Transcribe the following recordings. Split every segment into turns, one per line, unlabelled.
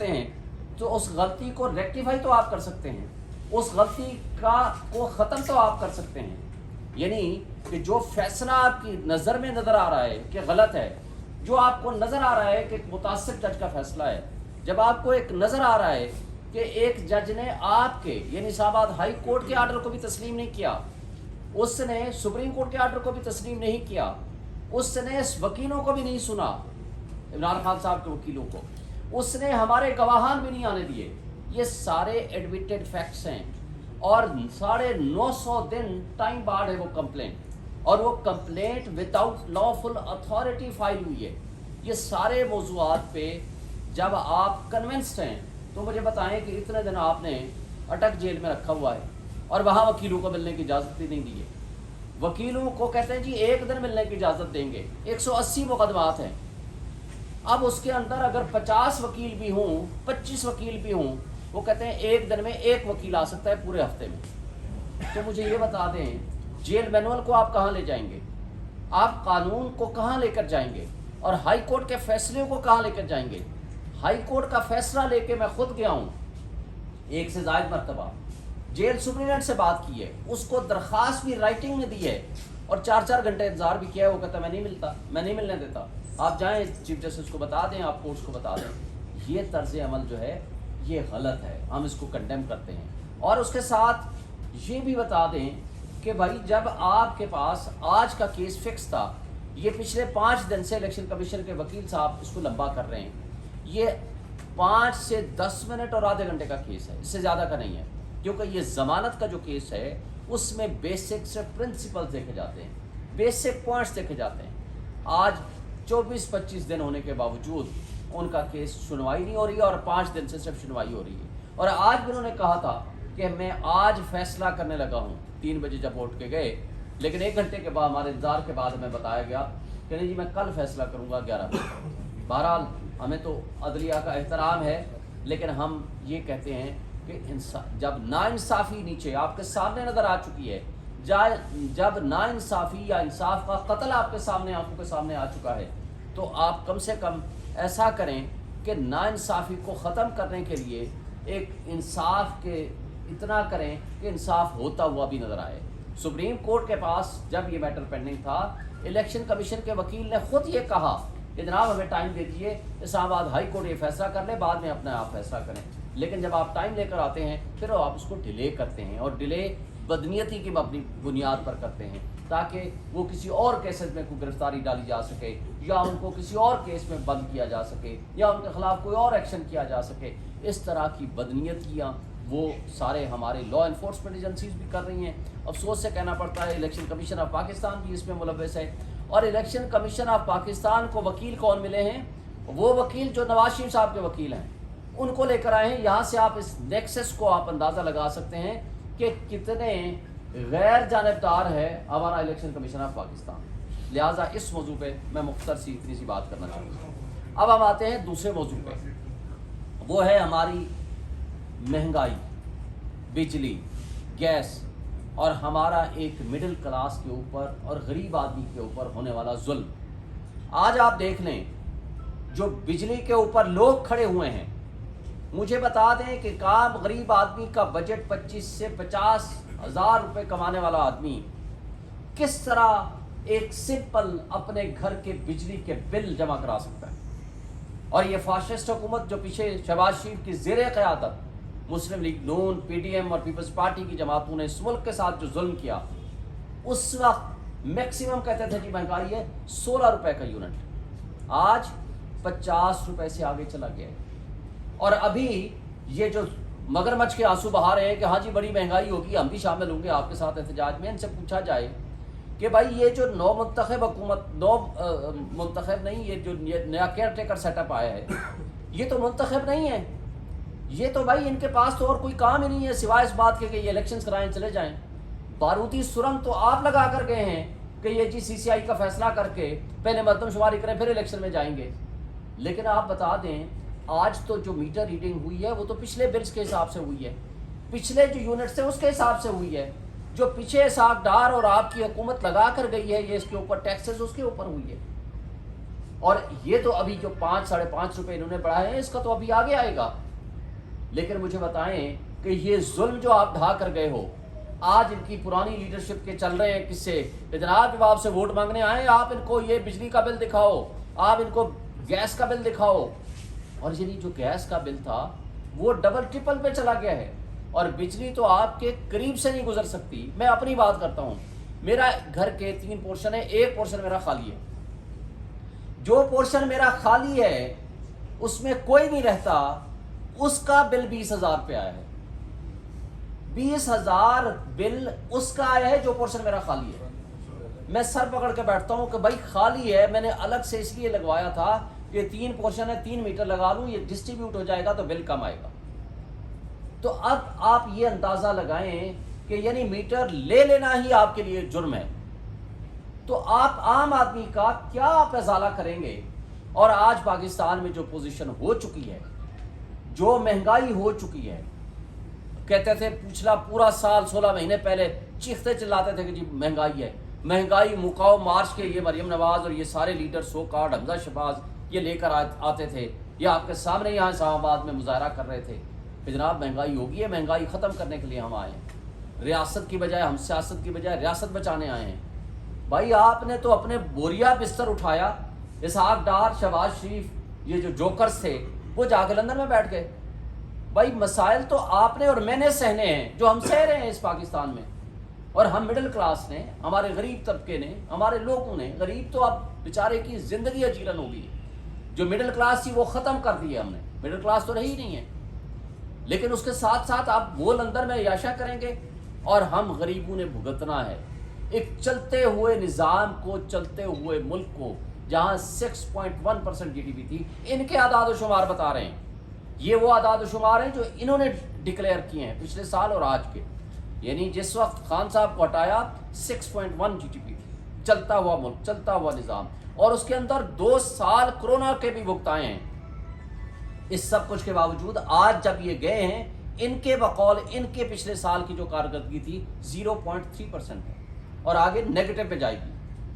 کرتے ہیں تو اس غلطی کو ریکٹیفائی تو آپ کر سکتے ہیں، اس غلطی کو ختم تو آپ کر سکتے ہیں. یعنی کہ جو فیصلہ آپ کی نظر میں نظر آ رہا ہے کہ غلط ہے، جو آپ کو نظر آ رہا ہے کہ متعصب جج کا فیصلہ ہے، جب آپ کو ایک نظر آ رہا ہے کہ ایک جج نے آپ کے یعنی اسلام آباد ہائی کورٹ کے آرڈر کو بھی تسلیم نہیں کیا، اس نے سپریم کورٹ کے آرڈر کو بھی تسلیم نہیں کیا، اس نے وکیلوں کو بھی نہیں سنا، عمران خان صاحب کے وکیلوں کو، اس نے ہمارے گواہان بھی نہیں آنے دیے، یہ سارے ایڈمیٹڈ فیکٹس ہیں. اور 950 دن ٹائم بعد ہے وہ کمپلینٹ، اور وہ complaint without lawful authority file ہوئی ہے. یہ سارے موضوعات پہ جب آپ کنونسڈ ہیں تو مجھے بتائیں کہ اتنے دن آپ نے اٹک جیل میں رکھا ہوا ہے اور وہاں وکیلوں کو ملنے کی اجازت بھی نہیں دی ہے. وکیلوں کو کہتے ہیں جی ایک دن ملنے کی اجازت دیں گے، 180 مقدمات ہیں. اب اس کے اندر اگر 50 وکیل بھی ہوں، 25 وکیل بھی ہوں، وہ کہتے ہیں ایک دن میں ایک وکیل آ سکتا ہے پورے ہفتے میں. تو مجھے یہ بتا دیں جیل مینول کو آپ کہاں لے جائیں گے، آپ قانون کو کہاں لے کر جائیں گے، اور ہائی کورٹ کے فیصلے کو کہاں لے کر جائیں گے. ہائی کورٹ کا فیصلہ لے کے میں خود گیا ہوں ایک سے زائد مرتبہ، جیل سپرنٹینڈنٹ سے بات کی ہے، اس کو درخواست بھی رائٹنگ میں دی ہے، اور 4 گھنٹے انتظار بھی کیا ہے. وہ کہتا ہے میں نہیں ملنے دیتا، آپ جائیں چیف جسٹس کو بتا دیں، آپ کورٹس کو بتا دیں. یہ طرز عمل جو ہے یہ غلط ہے، ہم اس کو کنڈیم کرتے ہیں. اور اس کے ساتھ یہ بھی بتا دیں کہ بھائی جب آپ کے پاس آج کا کیس فکس تھا، یہ پچھلے 5 دن سے الیکشن کمیشن کے وکیل صاحب اس کو لمبا کر رہے ہیں. یہ 5 سے 10 منٹ اور آدھے گھنٹے کا کیس ہے، اس سے زیادہ کا نہیں ہے، کیونکہ یہ ضمانت کا جو کیس ہے اس میں بیسک سے پرنسپلز دیکھے جاتے ہیں، بیسک پوائنٹس دیکھے جاتے ہیں. آج 24-25 دن ہونے کے باوجود ان کا کیس سنوائی نہیں ہو رہی ہے، اور 5 دن سے صرف سنوائی ہو رہی ہے. اور آج بھی انہوں نے کہا تھا کہ میں آج فیصلہ کرنے لگا ہوں 3 بجے جب اٹھ کے گئے، لیکن 1 گھنٹے کے بعد ہمارے انتظار کے بعد ہمیں بتایا گیا کہ نہیں جی میں کل فیصلہ کروں گا 11 بجے. بہرحال ہمیں تو عدلیہ کا احترام ہے، لیکن ہم یہ کہتے ہیں کہ جب ناانصافی نیچے آپ کے سامنے نظر آ چکی ہے، جب ناانصافی یا انصاف کا قتل آپ کے سامنے آنکھوں کے سامنے آ چکا ہے، تو آپ کم سے کم ایسا کریں کہ ناانصافی کو ختم کرنے کے لیے ایک انصاف کے اتنا کریں کہ انصاف ہوتا ہوا بھی نظر آئے. سپریم کورٹ کے پاس جب یہ میٹر پینڈنگ تھا، الیکشن کمیشن کے وکیل نے خود یہ کہا کہ جناب ہمیں ٹائم دے دیجیے، اسلام آباد ہائی کورٹ یہ فیصلہ کر لے، بعد میں اپنا آپ فیصلہ کریں. لیکن جب آپ ٹائم لے کر آتے ہیں پھر آپ اس کو ڈیلے کرتے ہیں، اور ڈیلے بدنیتی کی اپنی بنیاد پر کرتے ہیں تاکہ وہ کسی اور کیسز میں کوئی گرفتاری ڈالی جا سکے، یا ان کو کسی اور کیس میں بند کیا جا سکے، یا ان کے خلاف کوئی اور ایکشن کیا جا سکے. اس طرح کی بدنیتیاں وہ سارے ہمارے لا انفورسمنٹ ایجنسیز بھی کر رہی ہیں. افسوس سے کہنا پڑتا ہے الیکشن کمیشن آف پاکستان بھی اس میں ملوث ہے. اور الیکشن کمیشن آف پاکستان کو وکیل کون ملے ہیں؟ وہ وکیل جو نواز شریف صاحب کے وکیل ہیں، ان کو لے کر آئے ہیں. یہاں سے آپ اس نیکسس کو آپ اندازہ لگا سکتے ہیں کہ کتنے غیر جانبدار ہے ہمارا الیکشن کمیشن آف پاکستان. لہٰذا اس موضوع پہ میں مختصر سی اتنی سی بات کرنا چاہوں گا. اب ہم آتے ہیں دوسرے موضوع پہ، وہ ہے ہماری مہنگائی، بجلی، گیس، اور ہمارا ایک مڈل کلاس کے اوپر اور غریب آدمی کے اوپر ہونے والا ظلم. آج آپ دیکھ لیں جو بجلی کے اوپر لوگ کھڑے ہوئے ہیں، مجھے بتا دیں کہ کام غریب آدمی کا بجٹ 25 سے 50 ہزار روپے کمانے والا آدمی کس طرح ایک سمپل اپنے گھر کے بجلی کے بل جمع کرا سکتا ہے. اور یہ فاشسٹ حکومت جو پیچھے شہباز شریف کی زیر قیادت مسلم لیگ نون، پی ڈی ایم اور پیپلز پارٹی کی جماعتوں نے اس ملک کے ساتھ جو ظلم کیا، اس وقت میکسیمم کہتے تھے جی مہنگائی ہے 16 روپے کا یونٹ، آج 50 روپے سے آگے چلا گیا ہے. اور ابھی یہ جو مگرمچھ کے آنسو بہا رہے ہیں کہ ہاں جی بڑی مہنگائی ہوگی، ہم بھی شامل ہوں گے آپ کے ساتھ احتجاج میں. ان سے پوچھا جائے کہ بھائی یہ جو نو منتخب حکومت، منتخب نہیں، یہ جو نیا کیئر ٹیکر سیٹ اپ آیا ہے، یہ تو منتخب نہیں ہے. یہ تو بھائی ان کے پاس تو اور کوئی کام ہی نہیں ہے سوائے اس بات کے کہ یہ الیکشنز کرائیں چلے جائیں. بارودی سرنگ تو آپ لگا کر گئے ہیں کہ یہ جی سی سی آئی کا فیصلہ کر کے پہلے مردم شماری کریں پھر الیکشن میں جائیں گے. لیکن آپ بتا دیں آج تو جو میٹر ریڈنگ ہوئی ہے وہ تو پچھلے بلز کے حساب سے ہوئی ہے، پچھلے جو یونٹس ہیں اس کے حساب سے ہوئی ہے. جو پیچھے ساکھ ڈار اور آپ کی حکومت لگا کر گئی ہے یہ اس کے اوپر ٹیکسز، اس کے اوپر ہوئی ہے. اور یہ تو ابھی جو 5-5.5 روپے انہوں نے بڑھائے ہیں اس کا تو ابھی آگے آئے گا. لیکن مجھے بتائیں کہ یہ ظلم جو آپ ڈھا کر گئے ہو، آج ان کی پرانی لیڈرشپ کے چل رہے ہیں قصے کہ جناب جب آپ سے ووٹ مانگنے آئے آپ ان کو یہ بجلی کا بل دکھاؤ، آپ ان کو گیس کا بل دکھاؤ. اور یعنی جو گیس کا بل تھا وہ ڈبل ٹرپل پہ چلا گیا ہے، اور بجلی تو آپ کے قریب سے نہیں گزر سکتی. میں اپنی بات کرتا ہوں، میرا گھر کے 3 پورشن ہے، ایک پورشن میرا خالی ہے. جو پورشن میرا خالی ہے اس میں کوئی نہیں رہتا، اس کا بل 20,000 پہ آیا ہے. 20,000 بل اس کا آیا ہے جو پورشن میرا خالی ہے. میں سر پکڑ کے بیٹھتا ہوں کہ بھائی خالی ہے، میں نے الگ سے اس لیے لگوایا تھا کہ 3 پورشن ہے، 3 میٹر لگا لوں، یہ ڈسٹریبیوٹ ہو جائے گا تو بل کم آئے گا. تو اب آپ یہ اندازہ لگائیں کہ یعنی میٹر لے لینا ہی آپ کے لیے جرم ہے. تو آپ عام آدمی کا کیا آپ ازالہ کریں گے؟ اور آج پاکستان میں جو پوزیشن ہو چکی ہے، جو مہنگائی ہو چکی ہے، کہتے تھے پچھلا پورا سال 16 مہینے پہلے چیختے چلاتے تھے کہ جی مہنگائی ہے، مہنگائی مقاوم مارچ کے یہ مریم نواز اور یہ سارے لیڈر سو کارڈ حمزہ شہباز یہ لے کر آتے تھے، یہ آپ کے سامنے یہاں اسلام آباد میں مظاہرہ کر رہے تھے کہ جناب مہنگائی ہوگی ہے، مہنگائی ختم کرنے کے لیے ہم آئے ہیں، ریاست کی بجائے ہم سیاست کی بجائے ریاست بچانے آئے ہیں. بھائی آپ نے تو اپنے بوریا بستر اٹھایا، اسحاق ڈار، شہباز شریف، یہ جو جوکرز تھے وہ جا کے لندن میں بیٹھ گئے. بھائی مسائل تو آپ نے اور میں نے سہنے ہیں جو ہم سہ رہے ہیں اس پاکستان میں، اور ہم مڈل کلاس نے، ہمارے غریب طبقے نے، ہمارے لوگوں نے، غریب تو اب بیچارے کی زندگی اجیرن ہو گئی، جو مڈل کلاس تھی وہ ختم کر دی ہے ہم نے، مڈل کلاس تو رہی نہیں ہے. لیکن اس کے ساتھ ساتھ آپ وہ لندن میں عیاشیاں کریں گے اور ہم غریبوں نے بھگتنا ہے ایک چلتے ہوئے نظام کو، چلتے ہوئے ملک کو، جہاں 6.1% جی ڈی پی تھی. ان کے اعداد و شمار بتا رہے ہیں، یہ وہ اعداد و شمار ہیں جو انہوں نے ڈکلیئر کیے ہیں پچھلے سال اور آج کے. یعنی جس وقت خان صاحب کو ہٹایا 6.1 جی ڈی پی تھی، چلتا ہوا ملک، چلتا ہوا نظام، اور اس کے اندر 2 سال کرونا کے بھی بھگتائے ہیں. اس سب کچھ کے باوجود آج جب یہ گئے ہیں، ان کے بقول ان کے پچھلے سال کی جو کارکردگی تھی 0.3% ہے اور آگے نیگیٹو پہ جائے گی.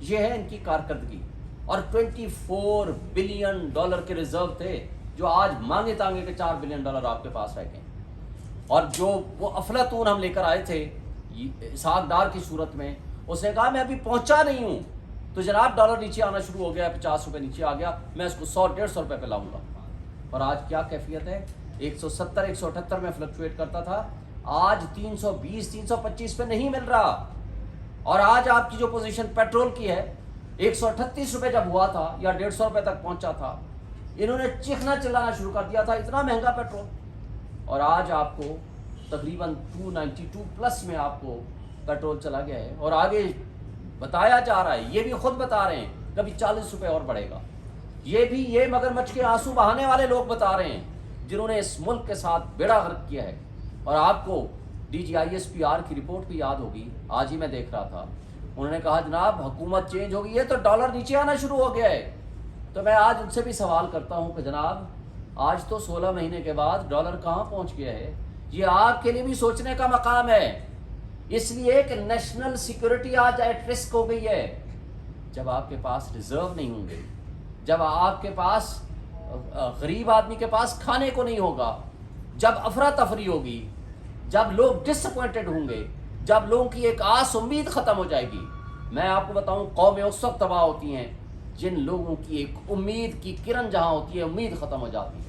یہ ہے ان کی کارکردگی. اور $24 بلین کے ریزرو تھے جو آج مانگے تانگے کے $4 بلین آپ کے پاس رہ گئے. اور جو وہ افلاطون ہم لے کر آئے تھے اسحاق ڈار کی صورت میں، اس نے کہا میں ابھی پہنچا نہیں ہوں تو جناب ڈالر نیچے آنا شروع ہو گیا، 50 روپے نیچے آ گیا، میں اس کو 100-150 روپے پہ لاؤں گا. اور آج کیا کیفیت ہے؟ 170-178 میں فلکچویٹ کرتا تھا، آج 320-325 پہ نہیں مل رہا. اور آج آپ کی جو پوزیشن پیٹرول کی ہے، 138 روپے جب ہوا تھا یا 150 روپے تک پہنچا تھا، انہوں نے چیخنا چلانا شروع کر دیا تھا اتنا مہنگا پیٹرول. اور آج آپ کو تقریباً 292 پلس میں آپ کو پیٹرول چلا گیا ہے. اور آگے بتایا جا رہا ہے، یہ بھی خود بتا رہے ہیں کبھی 40 روپے اور بڑھے گا. یہ بھی یہ مگرمچھ کے آنسو بہانے والے لوگ بتا رہے ہیں جنہوں نے اس ملک کے ساتھ بیڑا غرق کیا ہے. اور آپ کو D G I S P R کی رپورٹ بھی یاد ہوگی، آج ہی میں دیکھ رہا تھا، انہوں نے کہا جناب حکومت چینج ہو گئی ہے تو ڈالر نیچے آنا شروع ہو گیا ہے. تو میں آج ان سے بھی سوال کرتا ہوں کہ جناب آج تو 16 مہینے کے بعد ڈالر کہاں پہنچ گیا ہے؟ یہ آپ کے لیے بھی سوچنے کا مقام ہے، اس لیے کہ نیشنل سیکورٹی آج ایٹ رسک ہو گئی ہے. جب آپ کے پاس ریزرو نہیں ہوں گے، جب آپ کے پاس غریب آدمی کے پاس کھانے کو نہیں ہوگا، جب افراتفری ہوگی، جب لوگ ڈس اپوائنٹڈ ہوں گے، جب لوگوں کی ایک آس امید ختم ہو جائے گی. میں آپ کو بتاؤں قومیں اس وقت تباہ ہوتی ہیں جن لوگوں کی ایک امید کی کرن جہاں ہوتی ہے امید ختم ہو جاتی ہے.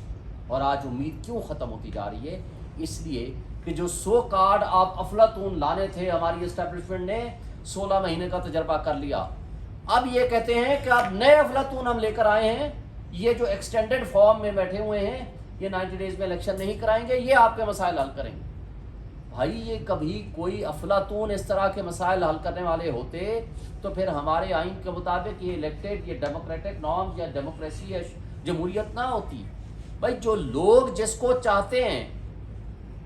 اور آج امید کیوں ختم ہوتی جا رہی ہے؟ اس لیے کہ جو 100 کارڈ آپ افلاطون لانے تھے، ہماری اسٹیبلشمنٹ نے 16 مہینے کا تجربہ کر لیا. اب یہ کہتے ہیں کہ اب نئے افلاطون ہم لے کر آئے ہیں، یہ جو ایکسٹینڈڈ فارم میں بیٹھے ہوئے ہیں، یہ 90 ڈیز میں الیکشن نہیں کرائیں گے، یہ آپ کے مسائل حل کریں گے. بھائی یہ کبھی کوئی افلاطون اس طرح کے مسائل حل کرنے والے ہوتے تو پھر ہمارے آئین کے مطابق یہ الیکٹڈ، یہ ڈیموکریٹک نارمز یا ڈیموکریسی یا جمہوریت نہ ہوتی. بھائی جو لوگ جس کو چاہتے ہیں،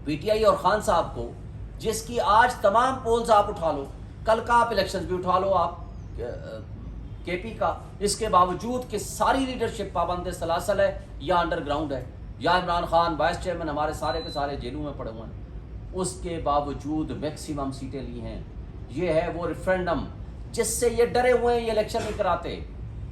پی ٹی آئی اور خان صاحب کو، جس کی آج تمام پولز آپ اٹھا لو، کل کا آپ الیکشن بھی اٹھا لو آپ کے پی کا، اس کے باوجود کہ ساری لیڈرشپ پابند سلاسل ہے یا انڈر گراؤنڈ ہے، یا عمران خان وائس چیئرمین ہمارے سارے کے سارے جیلوں میں پڑے ہوئے ہیں، اس کے باوجود میکسیمم سیٹیں لی ہیں. یہ ہے وہ ریفرینڈم جس سے یہ ڈرے ہوئے ہیں یہ الیکشن نہیں کراتے.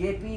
KP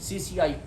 CCI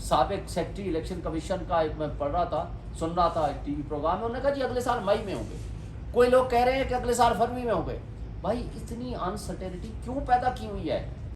سابق سیکٹری الیکشن کمیشن کا ایک میں پڑھ رہا تھا، سن رہا تھا ایک ٹی وی پروگرام میں، انہوں نے کہا جی اگلے سال مئی میں ہوں گے، کوئی لوگ کہہ رہے ہیں کہ اگلے سال فروری میں ہوں گے۔ بھائی اتنی انسرٹینٹی کیوں پیدا کی ہوئی ہے؟